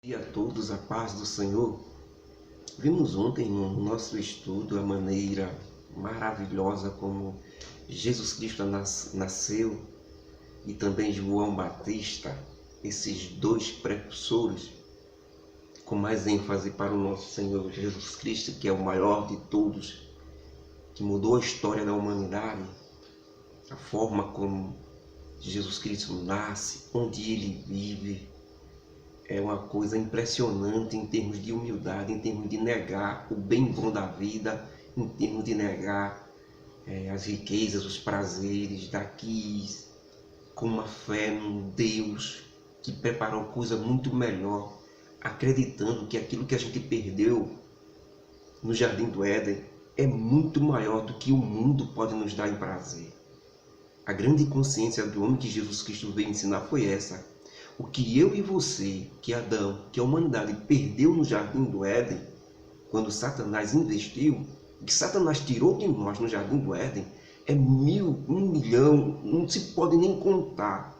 Dia a todos, a paz do Senhor. Vimos ontem no nosso estudo a maneira maravilhosa como Jesus Cristo nasceu e também João Batista, esses dois precursores, com mais ênfase para o nosso Senhor Jesus Cristo, que é o maior de todos, que mudou a história da humanidade, a forma como Jesus Cristo nasce, onde ele vive. É uma coisa impressionante em termos de humildade, em termos de negar o bem bom da vida, em termos de negar as riquezas, os prazeres daqui, com uma fé num Deus que preparou coisa muito melhor, acreditando que aquilo que a gente perdeu no Jardim do Éden é muito maior do que o mundo pode nos dar em prazer. A grande consciência do homem que Jesus Cristo veio ensinar foi essa. O que eu e você, que Adão, que a humanidade perdeu no Jardim do Éden, quando Satanás investiu, o que Satanás tirou de nós no Jardim do Éden, é 1.000, 1 milhão, não se pode nem contar,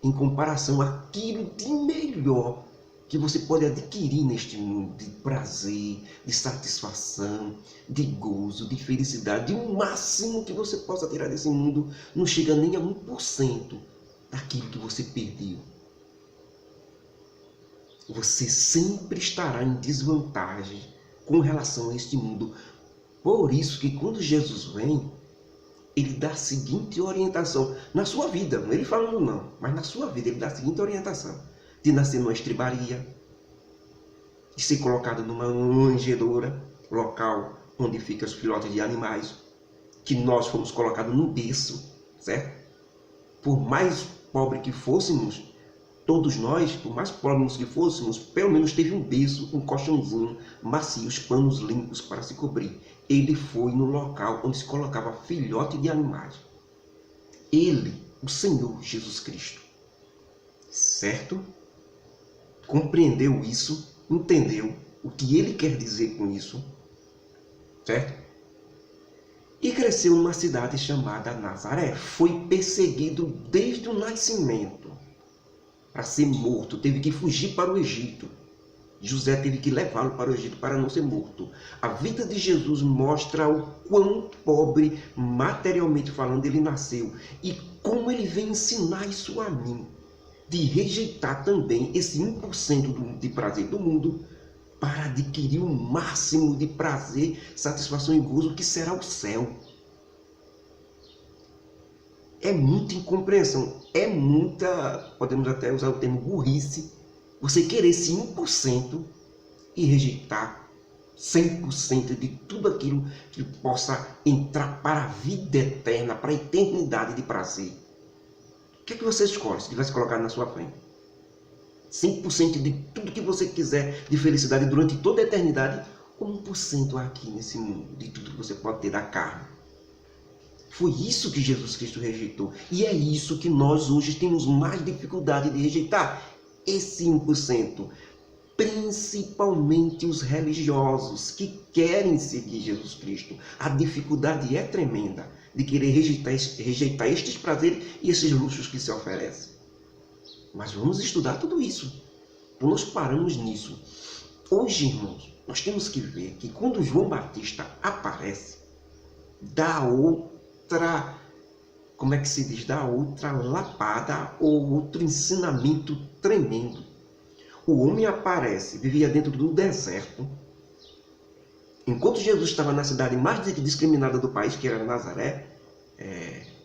em comparação àquilo de melhor que você pode adquirir neste mundo, de prazer, de satisfação, de gozo, de felicidade. O máximo que você possa tirar desse mundo não chega nem a 1% daquilo que você perdeu. Você sempre estará em desvantagem com relação a este mundo. Por isso que quando Jesus vem, ele dá a seguinte orientação na sua vida, não ele falando não, mas na sua vida ele dá a seguinte orientação: de nascer numa estribaria, de ser colocado numa manjedoura, local onde ficam os filhotes de animais, que nós fomos colocados num berço, certo? Por mais pobre que fôssemos, todos nós, por mais pobres que fôssemos, pelo menos teve um berço, um colchãozinho macio, os panos limpos para se cobrir. Ele foi no local onde se colocava filhote de animais. Ele, o Senhor Jesus Cristo, certo? Compreendeu isso, entendeu o que ele quer dizer com isso, certo? E cresceu numa cidade chamada Nazaré. Foi perseguido desde o nascimento. Para ser morto, teve que fugir para o Egito. José teve que levá-lo para o Egito para não ser morto. A vida de Jesus mostra o quão pobre, materialmente falando, ele nasceu. E como ele vem ensinar isso a mim. De rejeitar também esse 1% de prazer do mundo para adquirir o máximo de prazer, satisfação e gozo que será o céu. É muita incompreensão, é muita, podemos até usar o termo burrice, você querer esse 1% e rejeitar 100% de tudo aquilo que possa entrar para a vida eterna, para a eternidade de prazer. O que é que você escolhe se tivesse colocado na sua frente? 100% de tudo que você quiser de felicidade durante toda a eternidade, ou 1% aqui nesse mundo, de tudo que você pode ter da carne? Foi isso que Jesus Cristo rejeitou. E é isso que nós hoje temos mais dificuldade de rejeitar. Esse 1%. Principalmente os religiosos que querem seguir Jesus Cristo. A dificuldade é tremenda de querer rejeitar estes prazeres e esses luxos que se oferecem. Mas vamos estudar tudo isso. Então nós paramos nisso. Hoje, irmãos, nós temos que ver que quando João Batista aparece, dá outra, como é que se diz? Dá outra lapada ou outro ensinamento tremendo. O homem aparece, vivia dentro do deserto. Enquanto Jesus estava na cidade mais discriminada do país, que era Nazaré,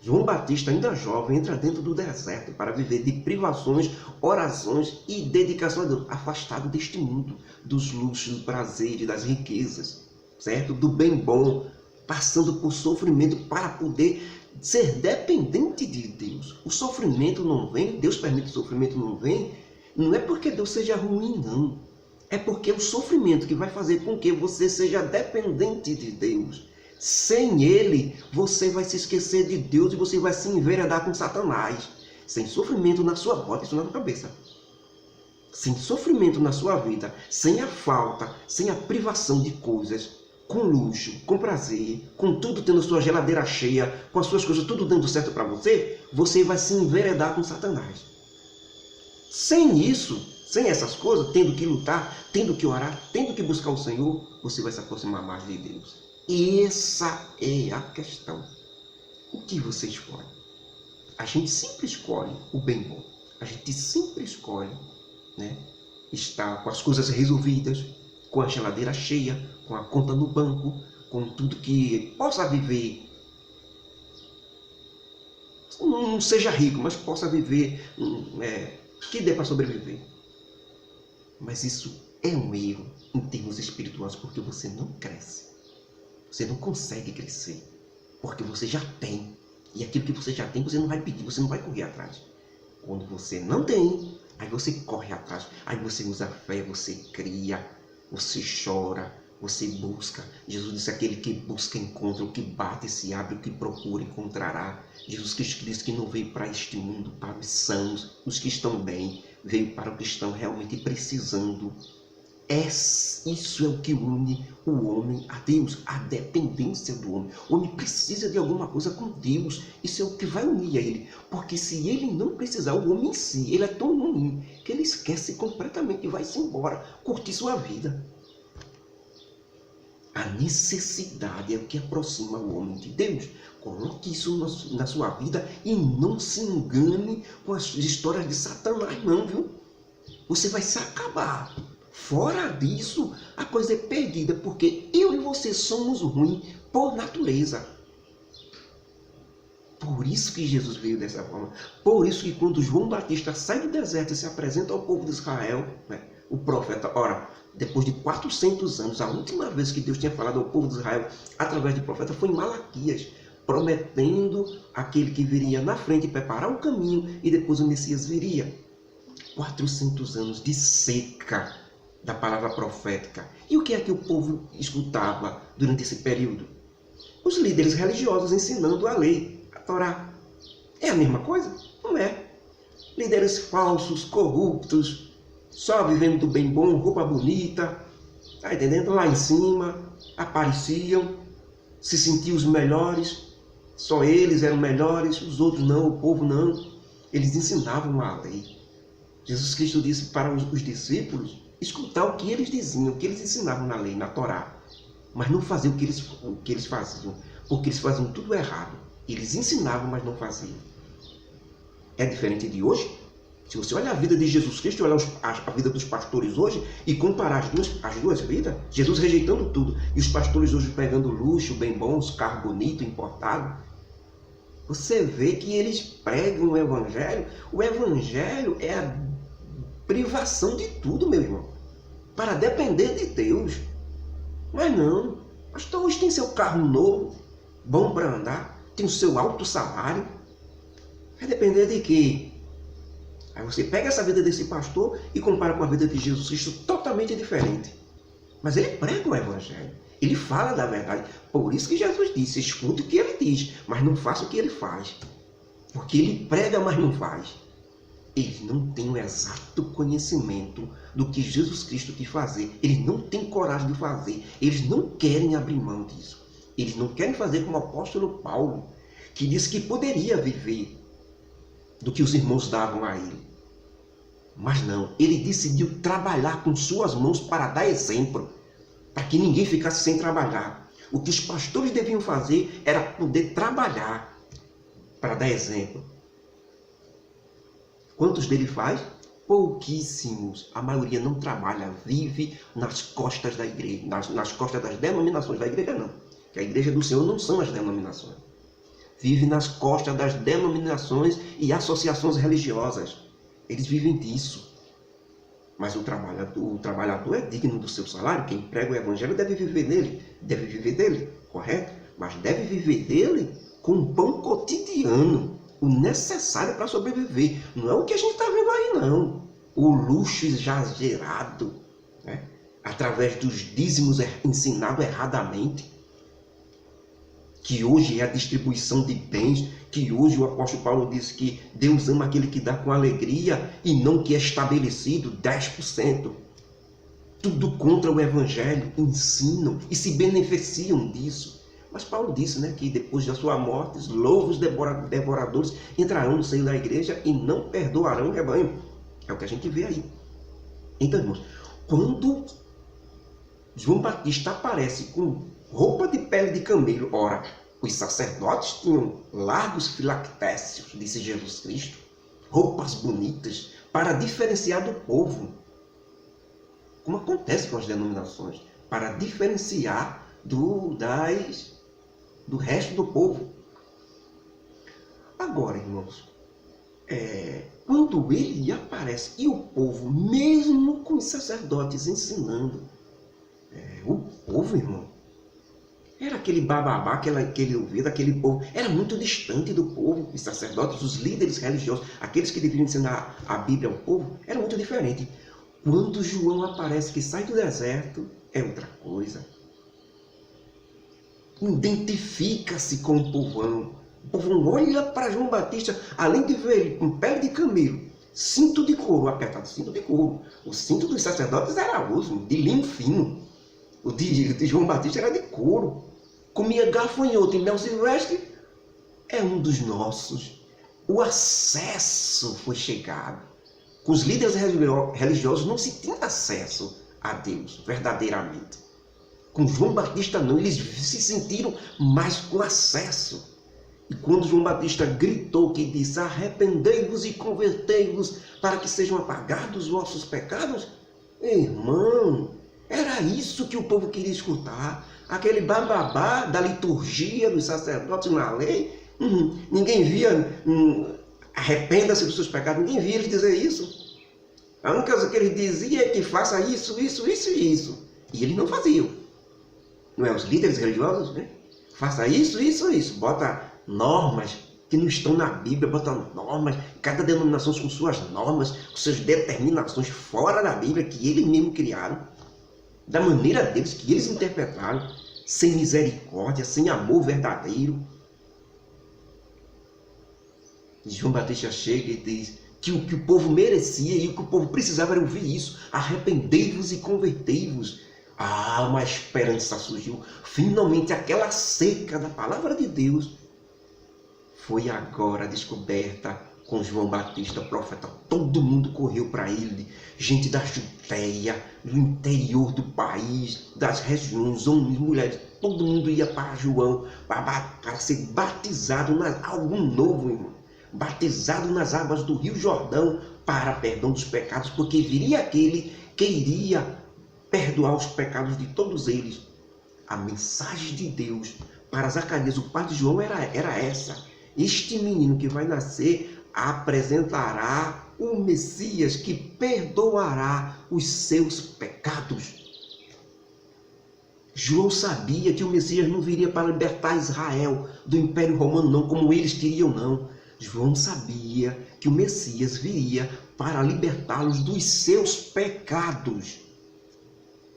João Batista, ainda jovem, entra dentro do deserto para viver de privações, orações e dedicação a Deus, afastado deste mundo, dos luxos, do prazer, das riquezas, certo? Do bem bom, passando por sofrimento para poder ser dependente de Deus. O sofrimento não vem, Deus permite que o sofrimento não vem, não é porque Deus seja ruim, não. É porque é o sofrimento que vai fazer com que você seja dependente de Deus. Sem Ele, você vai se esquecer de Deus e você vai se enveredar com Satanás. Sem sofrimento na sua bota, isso na sua cabeça. Sem sofrimento na sua vida, sem a falta, sem a privação de coisas, com luxo, com prazer, com tudo tendo sua geladeira cheia, com as suas coisas tudo dando certo para você, você vai se enveredar com Satanás. Sem isso, sem essas coisas, tendo que lutar, tendo que orar, tendo que buscar o Senhor, você vai se aproximar mais de Deus. E essa é a questão. O que você escolhe? A gente sempre escolhe o bem bom. A gente sempre escolhe, né, estar com as coisas resolvidas, com a geladeira cheia, com a conta no banco, com tudo que possa viver. Não seja rico, mas possa viver, que dê para sobreviver. Mas isso é um erro em termos espirituais, porque você não cresce. Você não consegue crescer, porque você já tem. E aquilo que você já tem, você não vai pedir, você não vai correr atrás. Quando você não tem, aí você corre atrás. Aí você usa a fé, você cria, você chora, você busca. Jesus disse: aquele que busca encontra, o que bate se abre, o que procura encontrará. Jesus Cristo disse que não veio para este mundo, para os sãos, os que estão bem. Veio para os que estão realmente precisando. Isso é o que une o homem a Deus, a dependência do homem. O homem precisa de alguma coisa com Deus. Isso é o que vai unir a ele. Porque se ele não precisar, o homem em si, ele é tão ruim que ele esquece completamente e vai-se embora, curtir sua vida. A necessidade é o que aproxima o homem de Deus. Coloque isso na sua vida e não se engane com as histórias de Satanás, não, viu? Você vai se acabar. Fora disso, a coisa é perdida, porque eu e você somos ruins por natureza. Por isso que Jesus veio dessa forma. Por isso que quando João Batista sai do deserto e se apresenta ao povo de Israel, né, o profeta, ora, depois de 400 anos, a última vez que Deus tinha falado ao povo de Israel através de profeta foi em Malaquias, prometendo aquele que viria na frente preparar o caminho e depois o Messias viria. 400 anos de seca da palavra profética. E o que é que o povo escutava durante esse período? Os líderes religiosos ensinando a lei, a Torá. É a mesma coisa? Não é. Líderes falsos, corruptos, só vivendo do bem bom, roupa bonita, tá entendendo? Lá em cima, apareciam, se sentiam os melhores, só eles eram melhores, os outros não, o povo não. Eles ensinavam a lei. Jesus Cristo disse para os discípulos escutar o que eles diziam, o que eles ensinavam na lei, na Torá, mas não fazer o que eles faziam, porque eles faziam tudo errado. Eles ensinavam, mas não faziam. É diferente de hoje? Se você olhar a vida de Jesus Cristo, olhar a vida dos pastores hoje e comparar as duas vidas, Jesus rejeitando tudo e os pastores hoje pegando luxo, bem bons, carro bonito, importado, você vê que eles pregam o Evangelho. O Evangelho é a privação de tudo, meu irmão, para depender de Deus. Mas não, o pastor hoje tem seu carro novo, bom para andar, tem o seu alto salário. Vai depender de quê? Aí você pega essa vida desse pastor e compara com a vida de Jesus Cristo, totalmente diferente. Mas ele prega o Evangelho, ele fala da verdade. Por isso que Jesus disse: escute o que ele diz, mas não faça o que ele faz. Porque ele prega, mas não faz. Eles não têm o exato conhecimento do que Jesus Cristo quis fazer. Eles não têm coragem de fazer. Eles não querem abrir mão disso. Eles não querem fazer como o apóstolo Paulo, que disse que poderia viver do que os irmãos davam a ele. Mas não, ele decidiu trabalhar com suas mãos para dar exemplo, para que ninguém ficasse sem trabalhar. O que os pastores deviam fazer era poder trabalhar para dar exemplo. Quantos dele faz? Pouquíssimos. A maioria não trabalha, vive nas costas da igreja, nas costas das denominações. Da igreja não, que a igreja do Senhor não são as denominações. Vive nas costas das denominações e associações religiosas. Eles vivem disso. Mas o trabalhador é digno do seu salário. Quem prega o Evangelho deve viver dele, correto? Mas deve viver dele com um pão cotidiano, o necessário para sobreviver. Não é o que a gente está vendo aí, não. O luxo exagerado, né? Através dos dízimos ensinado erradamente, que hoje é a distribuição de bens, que hoje o apóstolo Paulo diz que Deus ama aquele que dá com alegria e não que é estabelecido 10%. Tudo contra o Evangelho, ensinam e se beneficiam disso. Mas Paulo disse, né, que depois da sua morte, os loucos devoradores entrarão no seio da igreja e não perdoarão o rebanho. É o que a gente vê aí. Então, irmãos, quando João Batista aparece com roupa de pele de camelo, ora, os sacerdotes tinham largos filactérios, disse Jesus Cristo, roupas bonitas, para diferenciar do povo, como acontece com as denominações, para diferenciar do resto do povo. Agora, irmãos, quando ele aparece, e o povo, mesmo com os sacerdotes ensinando, o povo, irmão, era aquele bababá que ele ouvia daquele povo, era muito distante do povo. Os sacerdotes, os líderes religiosos, aqueles que deveriam ensinar a Bíblia ao povo, era muito diferente. Quando João aparece, que sai do deserto, é outra coisa. Identifica-se com o povão. O povão olha para João Batista, além de ver ele com pele de camelo, cinto de couro, apertado cinto de couro. O cinto dos sacerdotes era osso, de linho fino. O de João Batista era de couro. Comia gafanhoto e mel silvestre. É um dos nossos. O acesso foi chegado. Com os líderes religiosos não se tinha acesso a Deus, verdadeiramente. Com João Batista não, eles se sentiram mais com acesso. E quando João Batista gritou, que disse, arrependei-vos e convertei-vos para que sejam apagados os vossos pecados, irmão, era isso que o povo queria escutar. Aquele bababá da liturgia dos sacerdotes na lei, ninguém via, arrependa-se dos seus pecados, ninguém via eles dizer isso. A única coisa que eles diziam é que faça isso, isso, isso e isso. E eles não faziam. Não é os líderes religiosos, né? Faça isso, isso, isso. Bota normas que não estão na Bíblia, bota normas, cada denominação com suas normas, com suas determinações fora da Bíblia, que eles mesmos criaram, da maneira deles, que eles interpretaram, sem misericórdia, sem amor verdadeiro. E João Batista chega e diz que o que o povo merecia e o que o povo precisava era ouvir isso. Arrependei-vos e convertei-vos. Ah, uma esperança surgiu. Finalmente aquela seca da palavra de Deus foi agora descoberta com João Batista, profeta. Todo mundo correu para ele. Gente da Judéia, do interior do país, das regiões, homens, mulheres. Todo mundo ia para João para ser batizado, algo novo, irmão. Batizado nas águas do Rio Jordão para perdão dos pecados, porque viria aquele que iria perdoar os pecados de todos eles. A mensagem de Deus para Zacarias, o pai de João, era essa. Este menino que vai nascer apresentará o Messias que perdoará os seus pecados. João sabia que o Messias não viria para libertar Israel do Império Romano, não, como eles queriam, não. João sabia que o Messias viria para libertá-los dos seus pecados.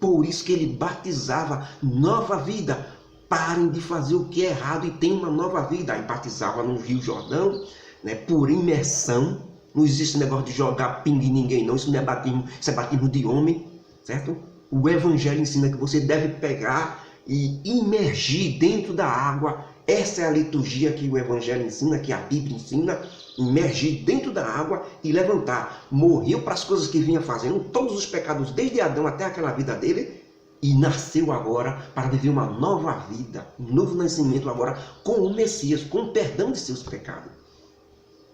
Por isso que ele batizava nova vida. Parem de fazer o que é errado e tenham uma nova vida. Aí batizava no Rio Jordão, né, por imersão. Não existe negócio de jogar pingue em ninguém, não. Isso não é batismo, isso é batismo de homem, certo? O Evangelho ensina que você deve pegar e imergir dentro da água. Essa é a liturgia que o Evangelho ensina, que a Bíblia ensina. Imergir dentro da água e levantar. Morreu para as coisas que vinha fazendo, todos os pecados, desde Adão até aquela vida dele, e nasceu agora para viver uma nova vida, um novo nascimento agora com o Messias, com o perdão de seus pecados.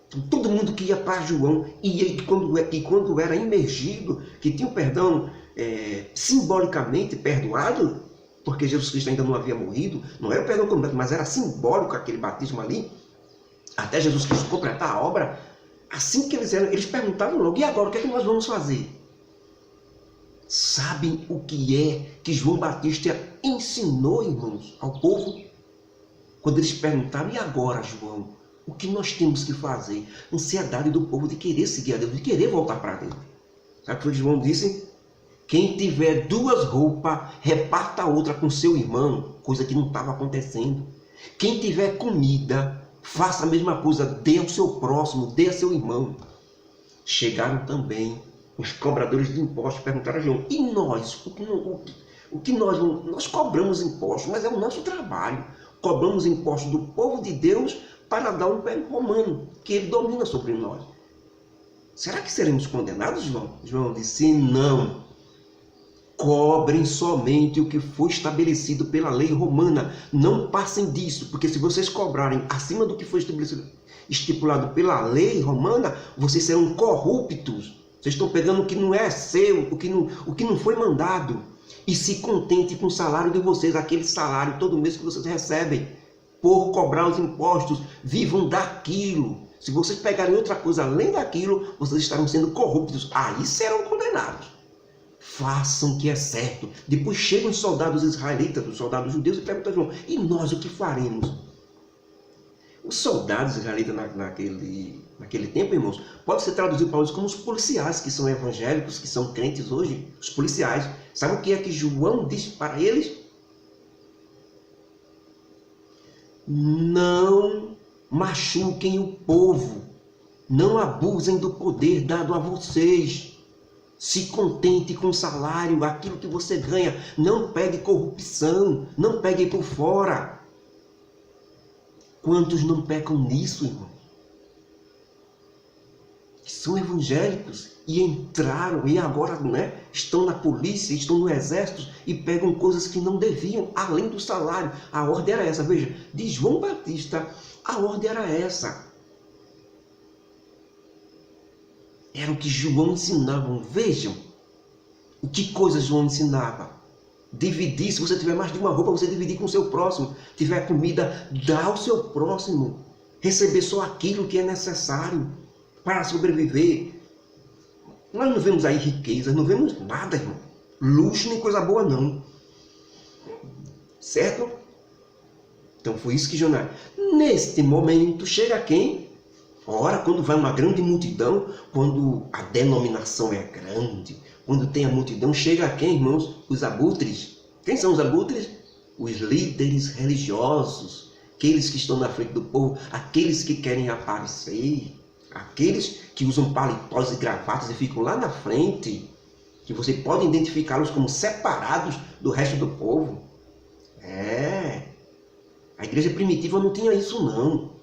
Então, todo mundo que ia para João, e quando era imergido, que tinha o perdão simbolicamente perdoado, porque Jesus Cristo ainda não havia morrido, não era o perdão completo, mas era simbólico aquele batismo ali, até Jesus Cristo completar a obra. Assim que eles perguntavam logo, e agora, o que é que nós vamos fazer? Sabem o que é que João Batista ensinou, irmãos, ao povo? Quando eles perguntaram, e agora, João, o que nós temos que fazer? Ansiedade do povo de querer seguir a Deus, de querer voltar para Deus. Sabe o que João disse? Quem tiver duas roupas, reparta a outra com seu irmão, coisa que não estava acontecendo. Quem tiver comida, faça a mesma coisa, dê ao seu próximo, dê a seu irmão. Chegaram também os cobradores de impostos, perguntaram a João, e nós? O que nós cobramos impostos, mas é o nosso trabalho. Cobramos impostos do povo de Deus para dar um império romano, que ele domina sobre nós. será que seremos condenados, João? João disse, não. Cobrem somente o que foi estabelecido pela lei romana. Não passem disso, porque se vocês cobrarem acima do que foi estipulado pela lei romana, vocês serão corruptos. Vocês estão pegando o que não é seu, o que não foi mandado. E se contente com o salário de vocês, aquele salário todo mês que vocês recebem, por cobrar os impostos. Vivam daquilo. Se vocês pegarem outra coisa além daquilo, vocês estarão sendo corruptos. Aí serão condenados. Façam o que é certo. Depois chegam os soldados israelitas, os soldados judeus, e perguntam a João, e nós o que faremos? Os soldados israelitas naquele tempo, irmãos, pode ser traduzido para nós como os policiais, que são evangélicos, que são crentes hoje, os policiais. Sabe o que é que João disse para eles? Não machuquem o povo, não abusem do poder dado a vocês. Se contente com o salário, aquilo que você ganha. Não pegue corrupção, não pegue por fora. Quantos não pecam nisso, irmão? Que são evangélicos e entraram e agora, estão na polícia, estão no exército e pegam coisas que não deviam, além do salário. A ordem era essa, veja, de João Batista, a ordem era essa. Era o que João ensinava. Vejam o que coisas João ensinava. Dividir, se você tiver mais de uma roupa, você dividir com o seu próximo. Tiver comida, dá ao seu próximo. Receber só aquilo que é necessário para sobreviver. Nós não vemos aí riqueza, não vemos nada, irmão. Luxo nem coisa boa, não. Certo? Então foi isso que Jonas... Neste momento, chega quem? Ora, quando vai uma grande multidão, quando a denominação é grande, quando tem a multidão, chega quem, irmãos? Os abutres. Quem são os abutres? Os líderes religiosos, aqueles que estão na frente do povo, aqueles que querem aparecer, aqueles que usam paletós e gravatas e ficam lá na frente, que você pode identificá-los como separados do resto do povo. A igreja primitiva não tinha isso, não.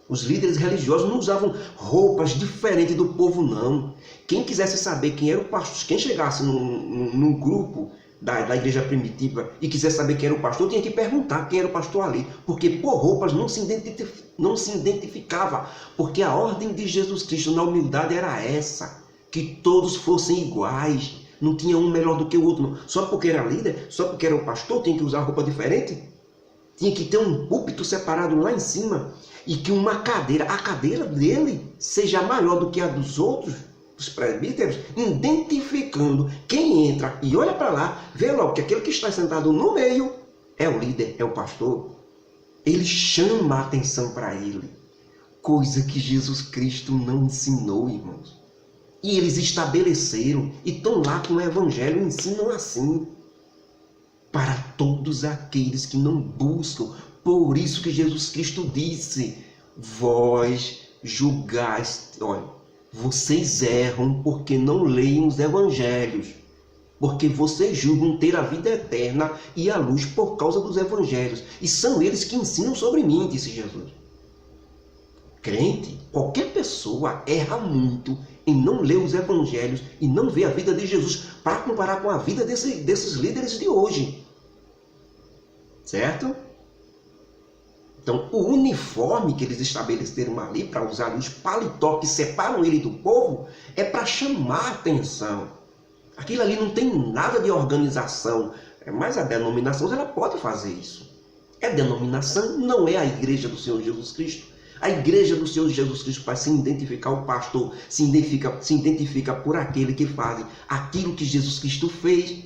Os líderes religiosos não usavam roupas diferentes do povo, não. Quem quisesse saber quem era o pastor, quem chegasse num grupo da igreja primitiva e quisesse saber quem era o pastor, tinha que perguntar quem era o pastor ali. Porque por roupas não se identificava. Porque a ordem de Jesus Cristo na humildade era essa. Que todos fossem iguais. Não tinha um melhor do que o outro, não. Só porque era líder, só porque era o pastor, tinha que usar roupa diferente. Tinha que ter um púlpito separado lá em cima. E que uma cadeira, a cadeira dele, seja maior do que a dos outros, dos presbíteros, identificando quem entra e olha para lá, vê logo que aquele que está sentado no meio é o líder, é o pastor. Ele chama a atenção para ele, coisa que Jesus Cristo não ensinou, irmãos. E eles estabeleceram e estão lá com o evangelho, ensinam assim, para todos aqueles que não buscam. Por isso que Jesus Cristo disse, vós julgais, olha, vocês erram porque não leem os evangelhos, porque vocês julgam ter a vida eterna e a luz por causa dos evangelhos, e são eles que ensinam sobre mim, disse Jesus. Crente, qualquer pessoa erra muito em não ler os evangelhos e não ver a vida de Jesus para comparar com a vida desses líderes de hoje. Certo? Então, o uniforme que eles estabeleceram ali para usar os paletó que separam ele do povo é para chamar a atenção. Aquilo ali não tem nada de organização, mas a denominação ela pode fazer isso. A denominação não é a igreja do Senhor Jesus Cristo. A igreja do Senhor Jesus Cristo, para se identificar o pastor, se identifica por aquele que faz aquilo que Jesus Cristo fez,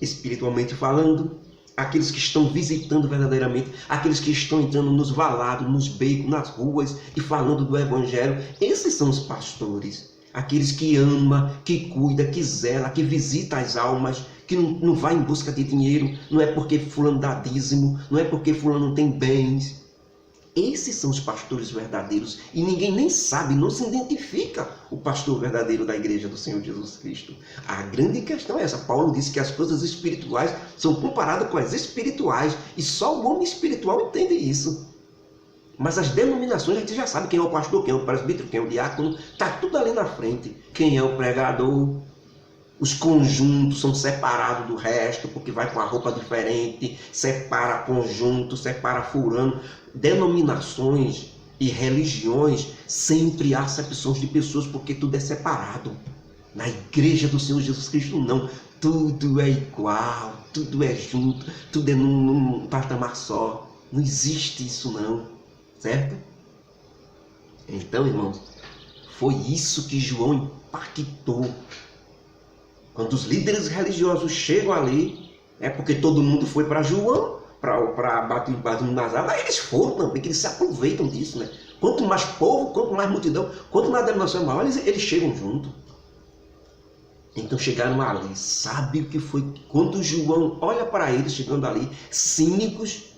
espiritualmente falando. Aqueles que estão visitando verdadeiramente, aqueles que estão entrando nos valados, nos becos, nas ruas e falando do evangelho. Esses são os pastores. Aqueles que ama, que cuida, que zela, que visita as almas, que não vai em busca de dinheiro, não é porque fulano dá dízimo, não é porque fulano tem bens. Esses são os pastores verdadeiros e ninguém nem sabe, não se identifica o pastor verdadeiro da igreja do Senhor Jesus Cristo. A grande questão é essa. Paulo disse que as coisas espirituais são comparadas com as espirituais e só o homem espiritual entende isso. Mas as denominações, a gente já sabe quem é o pastor, quem é o presbítero, quem é o diácono, está tudo ali na frente. Quem é o pregador, os conjuntos são separados do resto, porque vai com a roupa diferente, separa conjunto, separa fulano. Denominações e religiões, sempre há acepções de pessoas, porque tudo é separado. Na igreja do Senhor Jesus Cristo, não. Tudo é igual, tudo é junto, tudo é num patamar só. Não existe isso não. Certo? Então, irmãos, foi isso que João impactou. Quando os líderes religiosos chegam ali, é porque todo mundo foi para João, para batismo nas águas, aí eles foram também, que eles se aproveitam disso, né? Quanto mais povo, quanto mais multidão, quanto mais denominação maior, eles chegam junto. Então chegaram ali, sabe o que foi? Quando João olha para eles chegando ali, cínicos,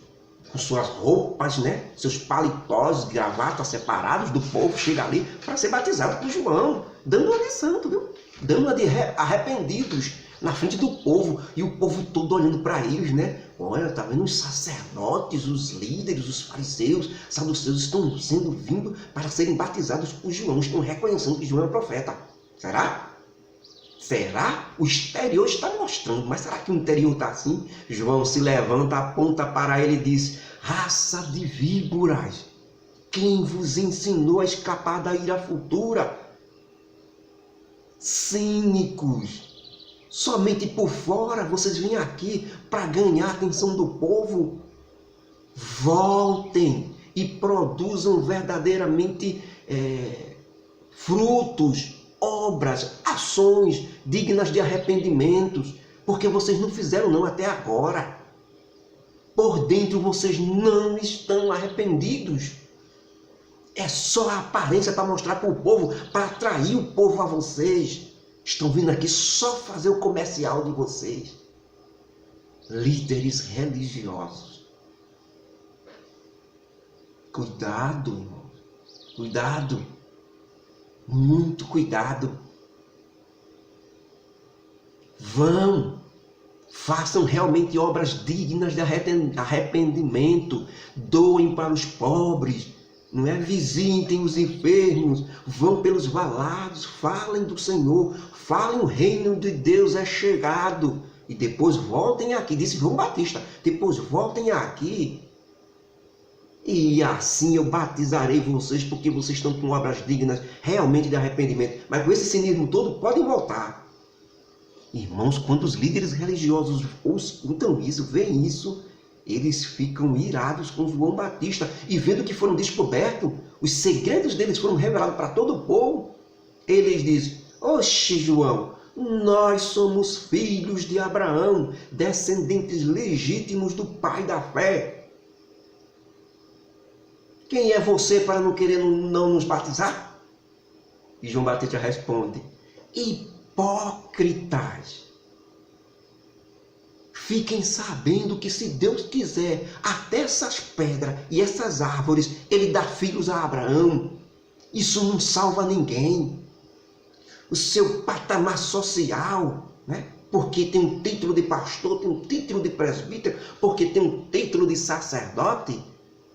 com suas roupas, né? Seus paletós, gravatas separados do povo, chega ali para ser batizado por João, dando uma de santo, viu? Dando uma de arrependidos na frente do povo, e o povo todo olhando para eles, né? Olha, tá vendo os sacerdotes, os líderes, os fariseus, saduceus estão sendo vindo para serem batizados por João, estão reconhecendo que João é profeta. Será? Será? O exterior está mostrando, mas será que o interior está assim? João se levanta, aponta para ele e diz: raça de víboras, quem vos ensinou a escapar da ira futura? Cínicos, somente por fora vocês vêm aqui para ganhar a atenção do povo. Voltem e produzam verdadeiramente frutos, obras, ações dignas de arrependimentos, porque vocês não fizeram não até agora. Por dentro vocês não estão arrependidos. É só a aparência para mostrar para o povo, para atrair o povo a vocês. Estão vindo aqui só fazer o comercial de vocês. Líderes religiosos. Cuidado, irmão. Cuidado. Muito cuidado. Vão, façam realmente obras dignas de arrependimento, doem para os pobres, não é? Visitem os enfermos, vão pelos valados, falem do Senhor, falem o reino de Deus é chegado, e depois voltem aqui, disse João Batista, depois voltem aqui, e assim eu batizarei vocês, porque vocês estão com obras dignas realmente de arrependimento. Mas com esse cinismo todo, podem voltar. Irmãos, quando os líderes religiosos escutam isso, veem isso, eles ficam irados com João Batista. E vendo que foram descobertos, os segredos deles foram revelados para todo o povo, eles dizem: oxe, João, nós somos filhos de Abraão, descendentes legítimos do pai da fé. Quem é você para não querer não nos batizar? E João Batista responde: hipócritas. Fiquem sabendo que se Deus quiser, até essas pedras e essas árvores, Ele dá filhos a Abraão. Isso não salva ninguém. O seu patamar social, né? Porque tem um título de pastor, tem um título de presbítero, porque tem um título de sacerdote,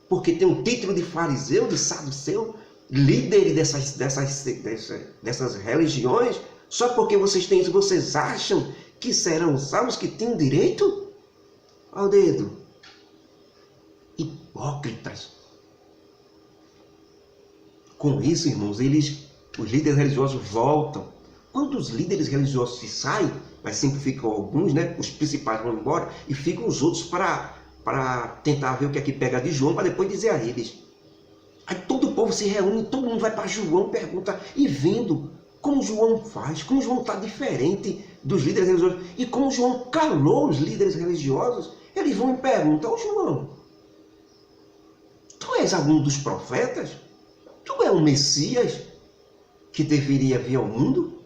porque tem um título de fariseu, de saduceu, líder dessas religiões, só porque vocês têm isso, vocês acham que serão salvos, que têm direito ao dedo? Hipócritas. Com isso, irmãos, os líderes religiosos voltam. Quando os líderes religiosos se saem, mas sempre ficam alguns, né? Os principais vão embora e ficam os outros para tentar ver o que é que pega de João, para depois dizer a eles. Aí todo o povo se reúne, todo mundo vai para João, pergunta, e vendo como João faz, como João está diferente dos líderes religiosos, e como João calou os líderes religiosos, eles vão e perguntam: ô João, tu és algum dos profetas? Tu é o Messias que deveria vir ao mundo?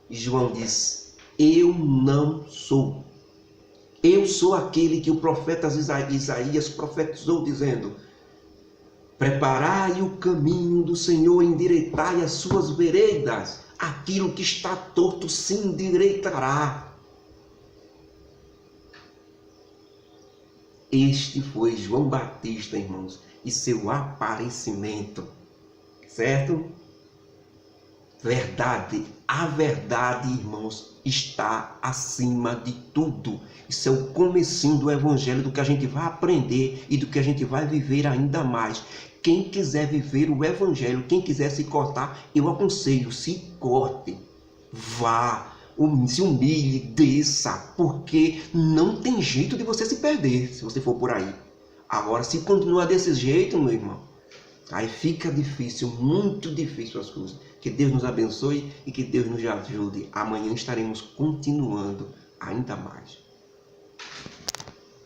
E João diz: eu não sou. Eu sou aquele que o profeta Isaías profetizou, dizendo: preparai o caminho do Senhor, endireitai as suas veredas, aquilo que está torto se endireitará. Este foi João Batista, irmãos, e seu aparecimento, certo? Verdade, a verdade, irmãos, está acima de tudo. Isso é o comecinho do evangelho, do que a gente vai aprender e do que a gente vai viver ainda mais. Quem quiser viver o evangelho, quem quiser se cortar, eu aconselho, se corte, vá, se humilhe, desça, porque não tem jeito de você se perder se você for por aí. Agora, se continuar desse jeito, meu irmão, aí fica difícil, muito difícil as coisas. Que Deus nos abençoe e que Deus nos ajude. Amanhã estaremos continuando ainda mais.